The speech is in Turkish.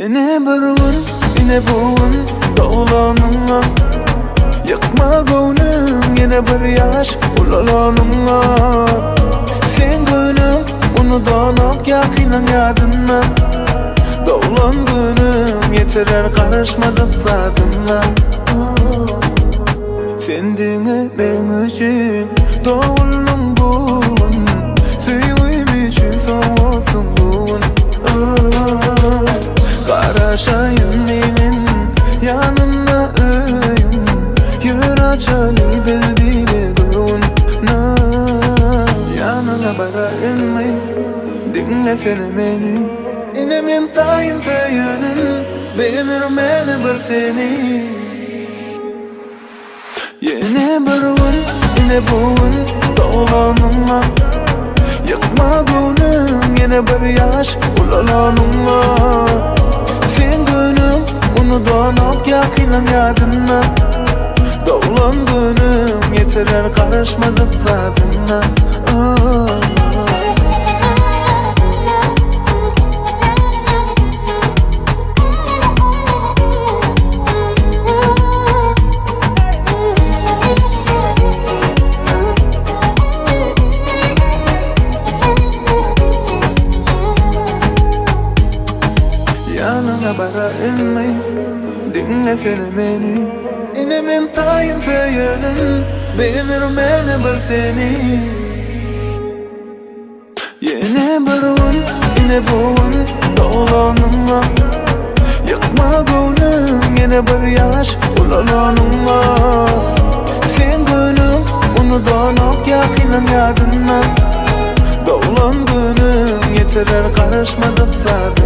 Yine bir gün, yine bugün dağlanınla yakma gönlüm, yine bir yaş ulalanınla. Sen gönlüm, unudanak yakinan yadınla. Dağlan gönlüm, yeterer karışmadık zadınla. Sen dine ben için doğulun bugün, sevim için soğusun bugün. Karaşayım benim yanımda öyüm, yürü açalı bildiğini durun. Yanına bara inme, dinle fenomeni. İnemin tayin feyenin, beğenir beni bir seni. Yine bir gün, yine bugün dağlanınla yakma gönlüm, yine bir yaş ulalanınla. Sen gönlüm, unudanak yakinan yadınla. Dağlan gönlüm, yeterer karışmadık zadınla. Yanına bara inme, dinle fenomeni. İnemin tayin feyenin, beğenir beni bir seni. Yine bir gün, yine bugün dağlanınla yakma gönlüm, yine bir yaş ulalanınla. Sen gönlüm, unudanak yakinan yadınla. Dağlan gönlüm, yeterer karışmadık zaten.